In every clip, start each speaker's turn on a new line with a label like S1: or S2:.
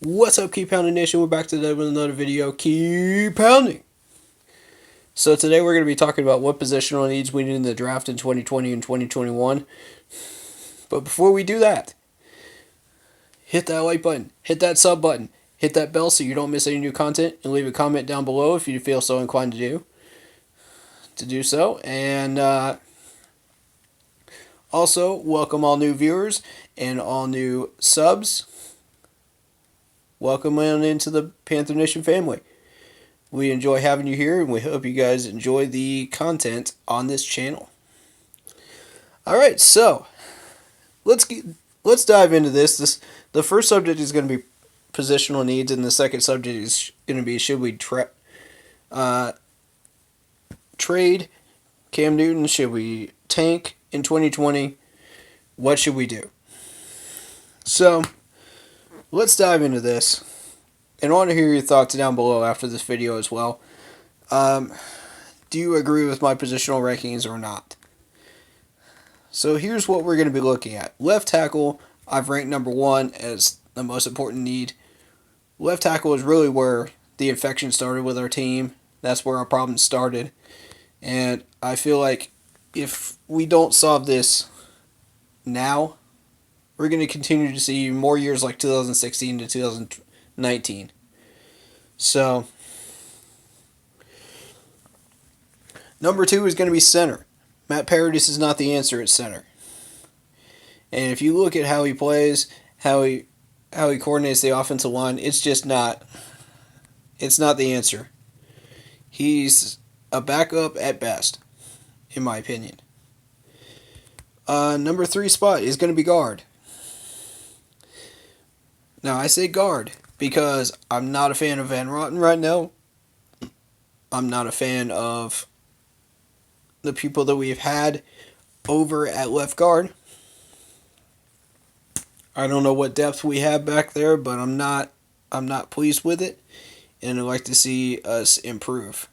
S1: What's up, Keep Pounding Nation? We're back today with another video. Keep pounding! So today we're going to be talking about what positional needs we need in the draft in 2020 and 2021. But before we do that, hit that like button, hit that sub button, hit that bell so you don't miss any new content, and leave a comment down below if you feel so inclined to do so. And also, welcome all new viewers and all new subs. Welcome on into the Panther Nation family. We enjoy having you here, and we hope you guys enjoy the content on this channel. All right, so let's dive into this. The first subject is going to be positional needs, and the second subject is going to be should we trade Cam Newton? Should we tank in 2020? What should we do? So let's dive into this. And I want to hear your thoughts down below after this video as well. Do you agree with my positional rankings or not? So here's what we're going to be looking at. Left tackle, I've ranked number 1 as the most important need. Left tackle is really where the infection started with our team. That's where our problems started. And I feel like if we don't solve this now, we're going to continue to see more years like 2016 to 2019. So, number 2 is going to be center. Matt Paradis is not the answer at center. And if you look at how he plays, how he coordinates the offensive line, it's just not. It's not the answer. He's a backup at best, in my opinion. Number 3 spot is going to be guard. Now, I say guard because I'm not a fan of Van Rotten right now. I'm not a fan of the people that we've had over at left guard. I don't know what depth we have back there, but I'm not pleased with it, and I'd like to see us improve.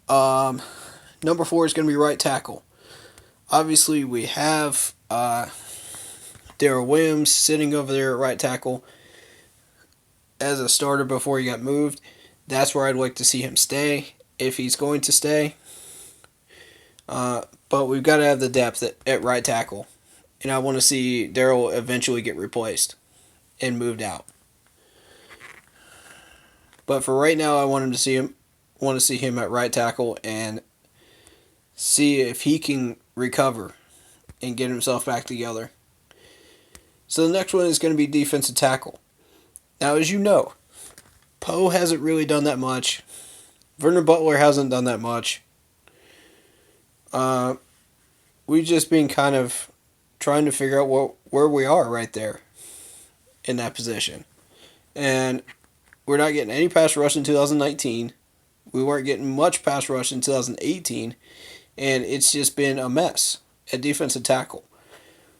S1: Number 4 is going to be right tackle. Obviously, we have Darrell Williams sitting over there at right tackle as a starter before he got moved. That's where I'd like to see him stay, if he's going to stay. But we've got to have the depth at right tackle. And I want to see Darrell eventually get replaced and moved out. But for right now, I want to see him at right tackle and see if he can recover and get himself back together. So the next one is going to be defensive tackle. Now, as you know, Poe hasn't really done that much. Vernon Butler hasn't done that much. We've just been kind of trying to figure out where we are right there in that position. And we're not getting any pass rush in 2019. We weren't getting much pass rush in 2018. And it's just been a mess at defensive tackle.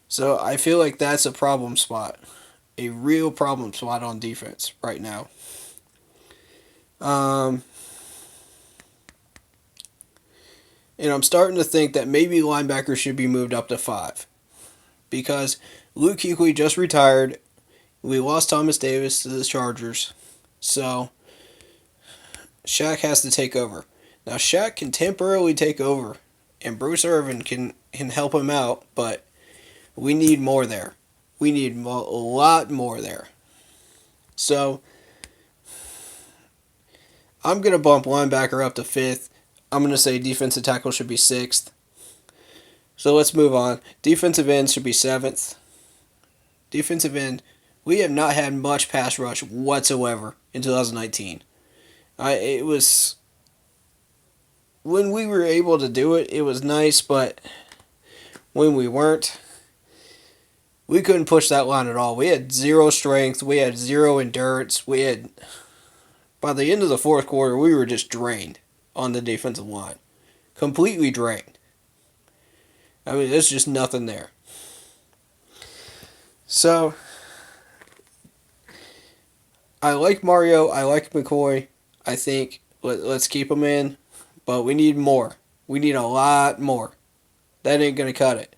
S1: So I feel like that's a problem spot. A real problem spot on defense right now. And I'm starting to think that maybe linebacker should be moved up to 5. Because Luke Kuechly just retired. We lost Thomas Davis to the Chargers. So Shaq has to take over. Now Shaq can temporarily take over. And Bruce Irvin can help him out. But we need more there. We need a lot more there. So I'm going to bump linebacker up to 5th. I'm going to say defensive tackle should be 6th. So let's move on. Defensive end should be 7th. Defensive end, we have not had much pass rush whatsoever in 2019. It was, when we were able to do it, it was nice, but when we weren't, we couldn't push that line at all. We had zero strength. We had zero endurance. By the end of the fourth quarter, we were just drained on the defensive line. Completely drained. I mean, there's just nothing there. So, I like Mario. I like McCoy. I think let's keep him in. But we need more. We need a lot more. That ain't going to cut it.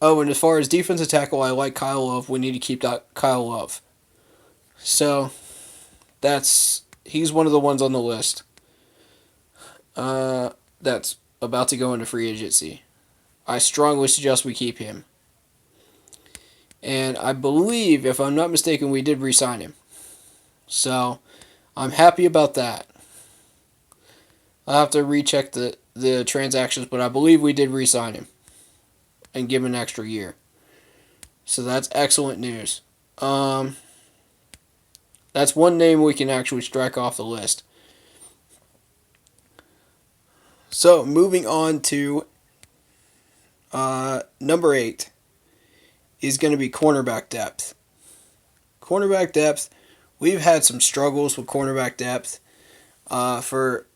S1: Oh, and as far as defensive tackle, I like Kyle Love. We need to keep that Kyle Love. So he's one of the ones on the list that's about to go into free agency. I strongly suggest we keep him. And I believe, if I'm not mistaken, we did re-sign him. So I'm happy about that. I'll have to recheck the transactions, but I believe we did re-sign him and give him an extra year. So that's excellent news. That's one name we can actually strike off the list. So moving on to number 8 is going to be cornerback depth. Cornerback depth, we've had some struggles with cornerback depth for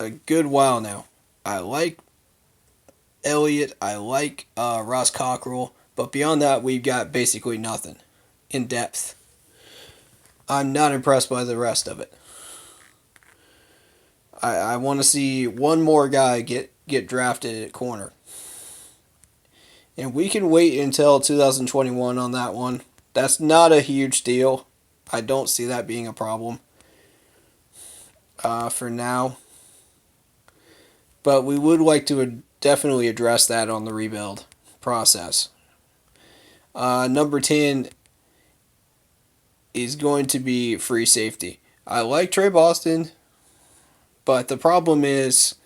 S1: a good while now. I like Elliott, I like Ross Cockrell, but beyond that, we've got basically nothing in depth. I'm not impressed by the rest of it. I want to see one more guy get drafted at corner. And we can wait until 2021 on that one. That's not a huge deal. I don't see that being a problem for now. But we would like to definitely address that on the rebuild process. Number 10 is going to be free safety. I like Trey Boston, but the problem is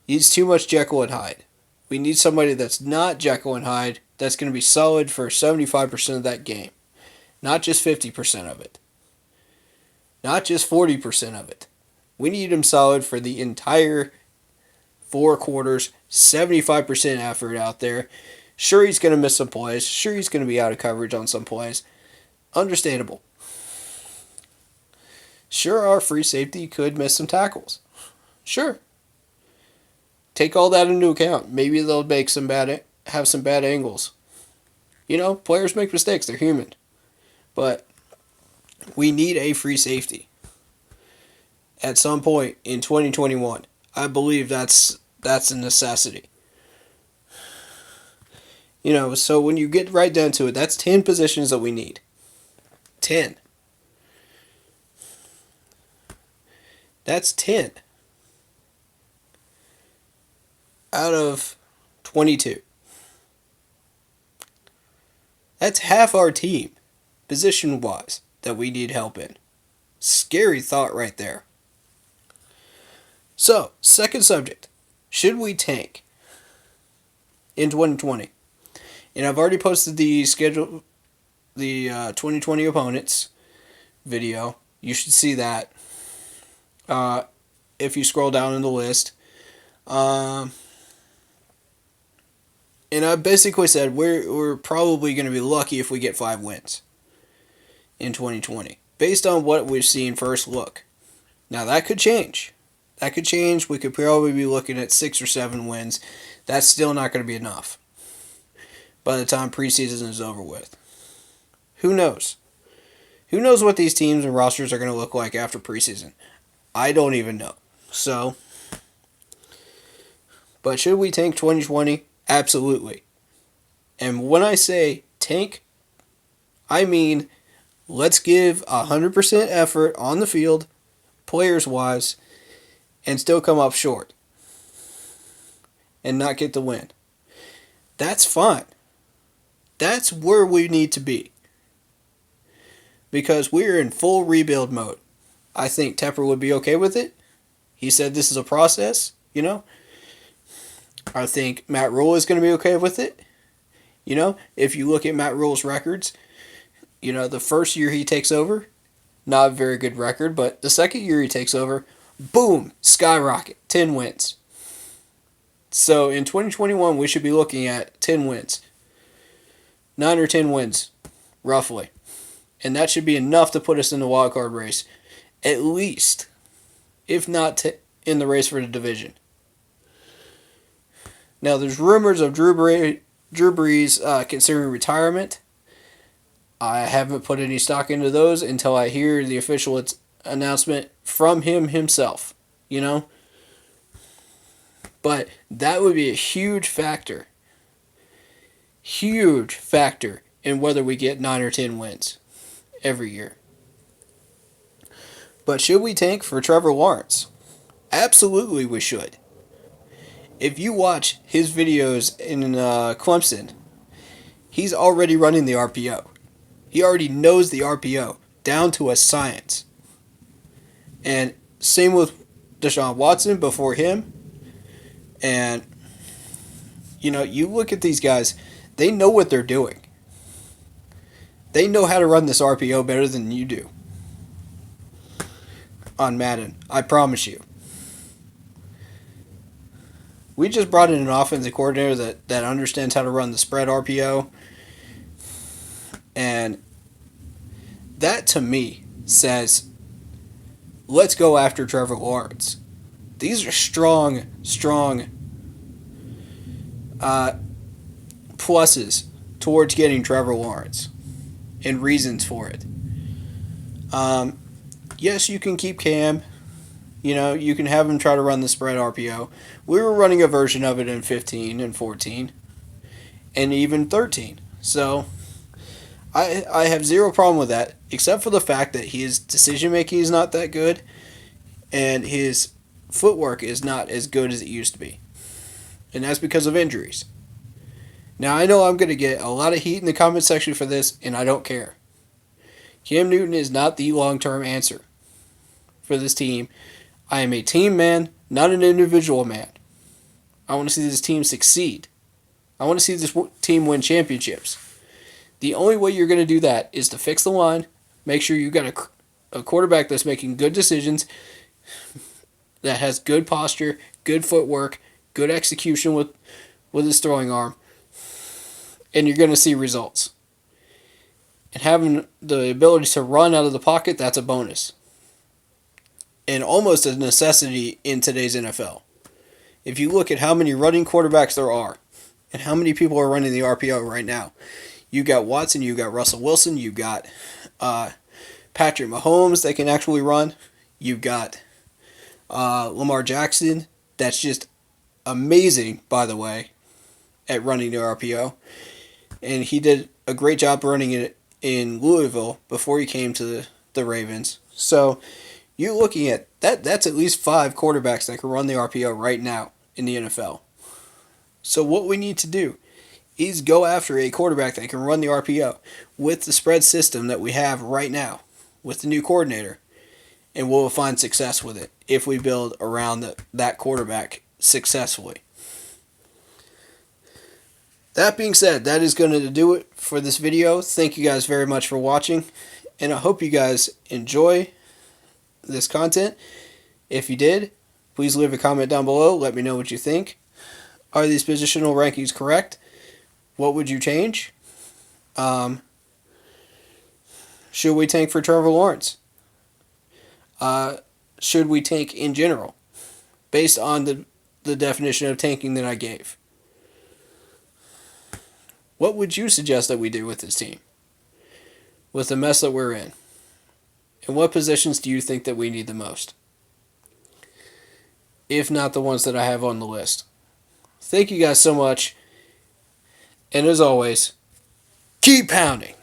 S1: he's too much Jekyll and Hyde. We need somebody that's not Jekyll and Hyde, that's going to be solid for 75% of that game. Not just 50% of it. Not just 40% of it. We need him solid for the entire 4 quarters, 75% effort out there. Sure, he's going to miss some plays. Sure, he's going to be out of coverage on some plays. Understandable. Sure, our free safety could miss some tackles. Sure. Take all that into account. Maybe they'll have some bad angles. Players make mistakes. They're human. But we need a free safety at some point in 2021. I believe that's a necessity. So when you get right down to it, that's 10 positions that we need. 10. That's 10 out of 22. That's half our team, position-wise, that we need help in. Scary thought right there. So, second subject. Should we tank in 2020? And I've already posted the 2020 opponents video. You should see that if you scroll down in the list. And I basically said we're probably going to be lucky if we get 5 wins in 2020. Based on what we've seen first look. Now that could change. We could probably be looking at 6 or 7 wins. That's still not going to be enough by the time preseason is over with. Who knows? Who knows what these teams and rosters are going to look like after preseason? I don't even know. So, but should we tank 2020? Absolutely. And when I say tank, I mean let's give 100% effort on the field, players-wise, and still come up short and not get the win. That's fine. That's where we need to be. Because we're in full rebuild mode. I think Tepper would be okay with it. He said this is a process, I think Matt Rule is going to be okay with it. If you look at Matt Rule's records, the first year he takes over, not a very good record, but the second year he takes over, boom, skyrocket, 10 wins. So in 2021, we should be looking at 10 wins. 9 or 10 wins, roughly. And that should be enough to put us in the wild card race, at least, if not in the race for the division. Now, there's rumors of Drew Brees considering retirement. I haven't put any stock into those until I hear the official announcement from him himself, But that would be a huge factor. Huge factor in whether we get 9 or 10 wins every year. But should we tank for Trevor Lawrence? Absolutely, we should. If you watch his videos in Clemson, he's already running the RPO. He already knows the RPO down to a science. And same with Deshaun Watson before him. And, you look at these guys, they know what they're doing. They know how to run this RPO better than you do on Madden. I promise you. We just brought in an offensive coordinator that understands how to run the spread RPO. And that, to me, says, let's go after Trevor Lawrence. These are strong pluses towards getting Trevor Lawrence and reasons for it. Yes, you can keep Cam. You can have him try to run the spread RPO. We were running a version of it in 15 and 14 and even 13. So I have zero problem with that, except for the fact that his decision making is not that good and his footwork is not as good as it used to be. And that's because of injuries. Now, I know I'm going to get a lot of heat in the comment section for this, and I don't care. Cam Newton is not the long-term answer for this team. I am a team man, not an individual man. I want to see this team succeed. I want to see this team win championships. The only way you're going to do that is to fix the line, make sure you got a quarterback that's making good decisions, that has good posture, good footwork, good execution with his throwing arm, and you're going to see results. And having the ability to run out of the pocket, that's a bonus. And almost a necessity in today's NFL. If you look at how many running quarterbacks there are, and how many people are running the RPO right now, you got Watson, you got Russell Wilson, you got Patrick Mahomes that can actually run, you got Lamar Jackson, that's just amazing, by the way, at running the RPO. And he did a great job running it in Louisville before he came to the Ravens. So you're looking at that's at least 5 quarterbacks that can run the RPO right now in the NFL. So what we need to do is go after a quarterback that can run the RPO with the spread system that we have right now with the new coordinator. And we'll find success with it if we build around that quarterback successfully. That being said, that is going to do it for this video. Thank you guys very much for watching. And I hope you guys enjoy this content. If you did, please leave a comment down below. Let me know what you think. Are these positional rankings correct? What would you change? Should we tank for Trevor Lawrence? Should we tank in general? Based on the definition of tanking that I gave. What would you suggest that we do with this team? With the mess that we're in? And what positions do you think that we need the most? If not the ones that I have on the list. Thank you guys so much. And as always, keep pounding.